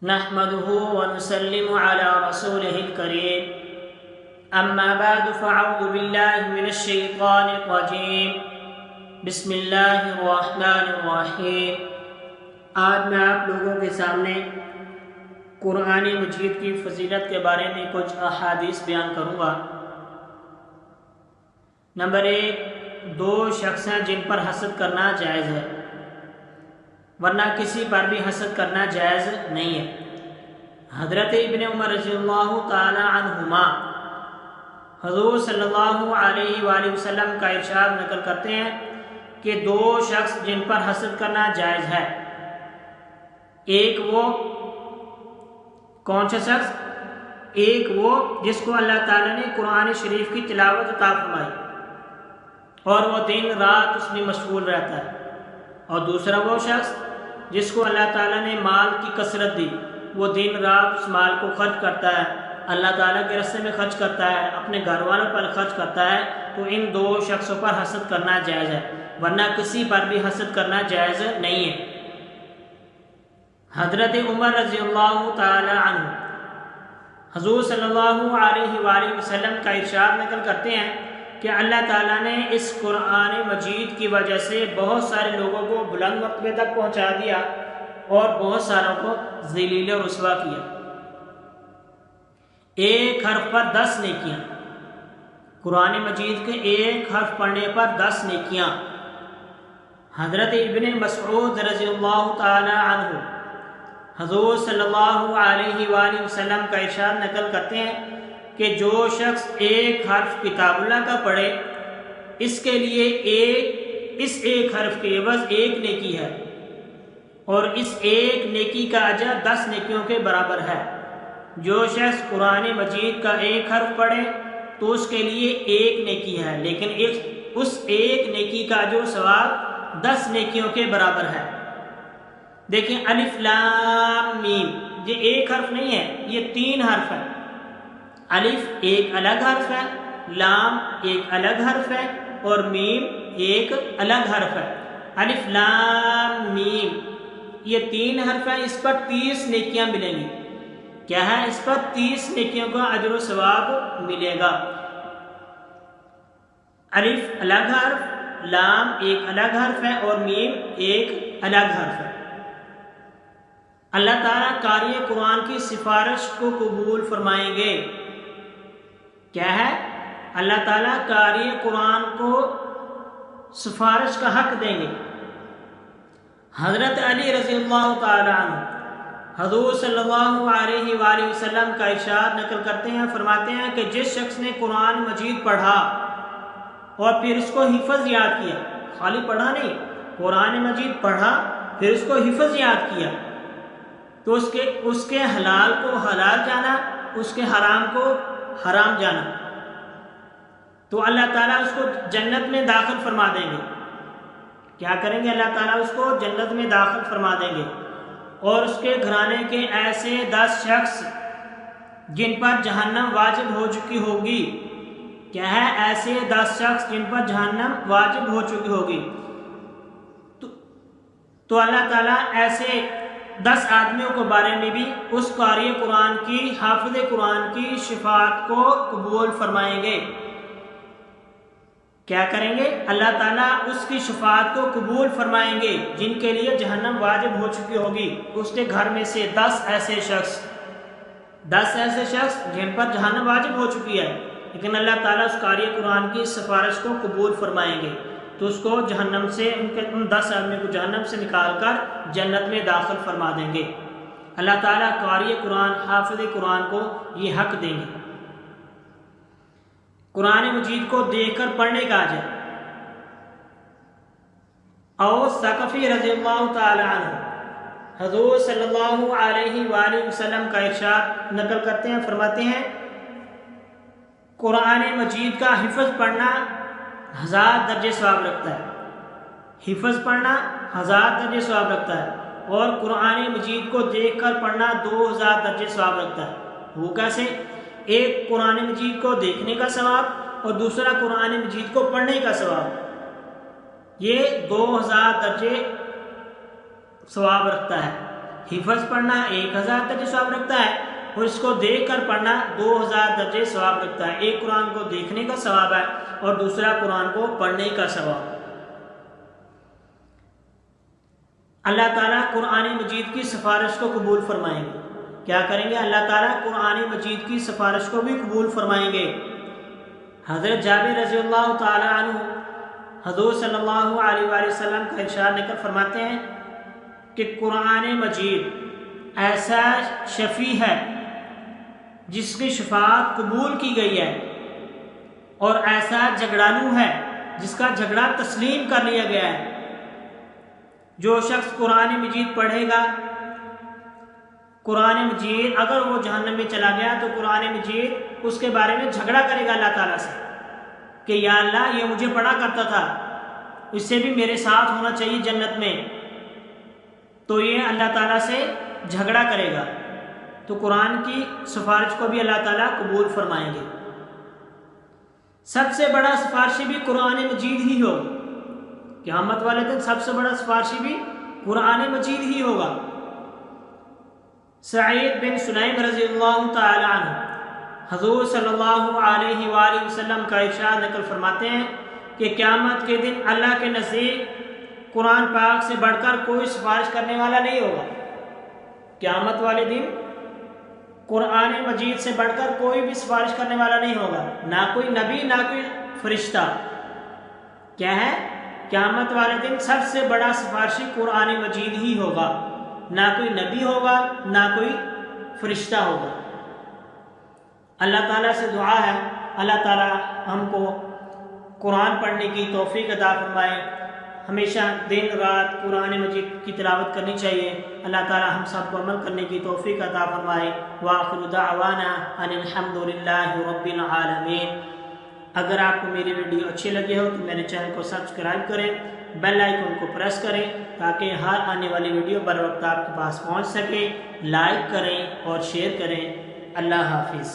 نحمده ونسلم على رسوله الكريم اما بعد فاعوذ بالله من الشيطان الرجيم بسم اللہ الرحمن الرحیم۔ آج میں آپ لوگوں کے سامنے قرآن مجید کی فضیلت کے بارے میں کچھ احادیث بیان کروں گا۔ نمبر 1، 2 شخص ہیں جن پر حسد کرنا جائز ہے، ورنہ کسی پر بھی حسد کرنا جائز نہیں ہے۔ حضرت ابن عمر رضی اللہ تعالی عنہما حضور صلی اللہ علیہ وآلہ وسلم کا ارشاد نقل کرتے ہیں کہ 2 شخص جن پر حسد کرنا جائز ہے، ایک وہ کون سا شخص؟ ایک وہ جس کو اللہ تعالیٰ نے قرآن شریف کی تلاوت عطا فرمائی اور وہ دن رات اس میں مشغول رہتا ہے، اور دوسرا وہ شخص جس کو اللہ تعالیٰ نے مال کی کثرت دی، وہ دن رات اس مال کو خرچ کرتا ہے، اللہ تعالیٰ کے راستے میں خرچ کرتا ہے، اپنے گھر والوں پر خرچ کرتا ہے۔ تو ان 2 شخصوں پر حسد کرنا جائز ہے، ورنہ کسی پر بھی حسد کرنا جائز نہیں ہے۔ حضرت عمر رضی اللہ تعالی عنہ حضور صلی اللہ علیہ وآلہ وسلم کا ارشاد نقل کرتے ہیں کہ اللہ تعالیٰ نے اس قرآن مجید کی وجہ سے بہت سارے لوگوں کو بلند مرتبے تک پہنچا دیا اور بہت ساروں کو ذلیل و رسوا کیا۔ ایک حرف پر 10 نیکیاں، قرآن مجید کے ایک حرف پڑھنے پر 10 نیکیاں۔ حضرت ابن مسعود رضی اللہ تعالی عنہ حضور صلی اللہ علیہ وآلہ وسلم کا ارشاد نقل کرتے ہیں کہ جو شخص ایک حرف کتاب اللہ کا پڑھے، اس کے لیے اس ایک حرف کے عوض 1 نیکی ہے، اور اس ایک نیکی کا اجر 10 نیکیوں کے برابر ہے۔ جو شخص قرآن مجید کا ایک حرف پڑھے تو اس کے لیے 1 نیکی ہے، لیکن اس ایک نیکی کا جو ثواب 10 نیکیوں کے برابر ہے۔ دیکھیں، الف لام میم، یہ ایک حرف نہیں ہے، یہ 3 حرف ہے۔ الف ایک الگ حرف ہے، لام ایک الگ حرف ہے، اور میم ایک الگ حرف ہے۔ الف لام میم، یہ 3 حرف ہیں، اس پر 30 نیکیاں ملیں گی۔ کیا ہے؟ اس پر 30 نیکیوں کا اجر و ثواب ملے گا۔ الف الگ حرف، لام ایک الگ حرف ہے، اور میم ایک الگ حرف ہے۔ اللہ تعالیٰ قاری قرآن کی سفارش کو قبول فرمائیں گے۔ کیا ہے؟ اللہ تعالیٰ قاری قرآن کو سفارش کا حق دیں گے۔ حضرت علی رضی اللہ تعالی عنہ حضور صلی اللہ علیہ وآلہ وسلم کا ارشاد نقل کرتے ہیں، فرماتے ہیں کہ جس شخص نے قرآن مجید پڑھا اور پھر اس کو حفظ یاد کیا، خالی پڑھا نہیں، قرآن مجید پڑھا پھر اس کو حفظ یاد کیا، تو اس کے حلال کو حلال جانا، اس کے حرام کو حرام جانا، تو اللہ تعالیٰ اس کو جنت میں داخل فرما دیں گے۔ کیا کریں گے؟ اللہ تعالیٰ اس کو جنت میں داخل فرما دیں گے، اور اس کے گھرانے کے ایسے 10 شخص جن پر جہنم واجب ہو چکی ہوگی۔ کیا ہے؟ ایسے 10 شخص جن پر جہنم واجب ہو چکی ہوگی، تو اللہ تعالیٰ ایسے 10 آدمیوں کے بارے میں بھی اس قاری قرآن کی، حافظ قرآن کی شفاعت کو قبول فرمائیں گے۔ کیا کریں گے؟ اللہ تعالیٰ اس کی شفاعت کو قبول فرمائیں گے جن کے لیے جہنم واجب ہو چکی ہوگی۔ اس کے گھر میں سے 10 ایسے شخص جن پر جہنم واجب ہو چکی ہے، لیکن اللہ تعالیٰ اس قاری قرآن کی سفارش کو قبول فرمائیں گے، تو اس کو جہنم سے، ان 10 آدمیوں کو جہنم سے نکال کر جنت میں داخل فرما دیں گے۔ اللہ تعالیٰ قاری قرآن، حافظ قرآن کو یہ حق دیں گے۔ قرآن مجید کو دیکھ کر پڑھنے کا اجر۔ اوس ثقفی رضی اللہ تعالی عنہ حضور صلی اللہ علیہ وآلہ وسلم کا ارشاد نقل کرتے ہیں، فرماتے ہیں قرآن مجید کا حفظ پڑھنا 1000 درجے ثواب رکھتا ہے۔ حفظ پڑھنا 1000 درجے ثواب رکھتا ہے، اور قرآن مجید کو دیکھ کر پڑھنا 2000 درجے ثواب رکھتا ہے۔ وہ کیسے؟ ایک قرآن مجید کو دیکھنے کا ثواب اور دوسرا قرآن مجید کو پڑھنے کا ثواب، یہ 2000 درجے ثواب رکھتا ہے۔ حفظ پڑھنا 1000 درجے ثواب رکھتا ہے، اور اس کو دیکھ کر پڑھنا 2000 درجے ثواب رکھتا ہے۔ ایک قرآن کو دیکھنے کا ثواب ہے اور دوسرا قرآن کو پڑھنے کا ثواب۔ اللہ تعالیٰ قرآن مجید کی سفارش کو قبول فرمائیں گے۔ کیا کریں گے؟ اللہ تعالیٰ قرآن مجید کی سفارش کو بھی قبول فرمائیں گے۔ حضرت جابر رضی اللہ تعالیٰ عنہ حضور صلی اللہ علیہ وآلہ وسلم کا ارشاد نقل فرماتے ہیں کہ قرآن مجید ایسا شفیع ہے جس کی شفاعت قبول کی گئی ہے، اور ایسا جھگڑالو ہے جس کا جھگڑا تسلیم کر لیا گیا ہے۔ جو شخص قرآن مجید پڑھے گا، قرآن مجید اگر وہ جہنم میں چلا گیا تو قرآن مجید اس کے بارے میں جھگڑا کرے گا اللہ تعالیٰ سے کہ یا اللہ یہ مجھے پڑھا کرتا تھا، اس سے بھی میرے ساتھ ہونا چاہیے جنت میں، تو یہ اللہ تعالیٰ سے جھگڑا کرے گا۔ تو قرآن کی سفارش کو بھی اللہ تعالیٰ قبول فرمائیں گے۔ سب سے بڑا سفارشی بھی قرآن مجید ہی ہو، قیامت والے دن سب سے بڑا سفارشی بھی قرآن مجید ہی ہوگا۔ سعید بن سنیم رضی اللہ تعالی عنہ حضور صلی اللہ علیہ وآلہ وسلم کا ارشاد نقل فرماتے ہیں کہ قیامت کے دن اللہ کے نزدیک قرآن پاک سے بڑھ کر کوئی سفارش کرنے والا نہیں ہوگا۔ قیامت والے دن قرآن مجید سے بڑھ کر کوئی بھی سفارش کرنے والا نہیں ہوگا، نہ کوئی نبی نہ کوئی فرشتہ۔ کیا ہے؟ قیامت والے دن سب سے بڑا سفارشی قرآن مجید ہی ہوگا، نہ کوئی نبی ہوگا نہ کوئی فرشتہ ہوگا۔ اللہ تعالیٰ سے دعا ہے اللہ تعالیٰ ہم کو قرآن پڑھنے کی توفیق عطا فرمائے، ہمیشہ دن رات قرآن مجید کی تلاوت کرنی چاہیے۔ اللہ تعالیٰ ہم سب کو عمل کرنے کی توفیق عطا فرمائے۔ وآخر دعوانا ان الحمد للہ رب العالمین۔ اگر آپ کو میری ویڈیو اچھی لگی ہو تو میرے چینل کو سبسکرائب کریں، بیل آئیکن کو پریس کریں تاکہ ہر آنے والی ویڈیو بر وقت آپ کے پاس پہنچ سکے۔ لائک کریں اور شیئر کریں۔ اللہ حافظ۔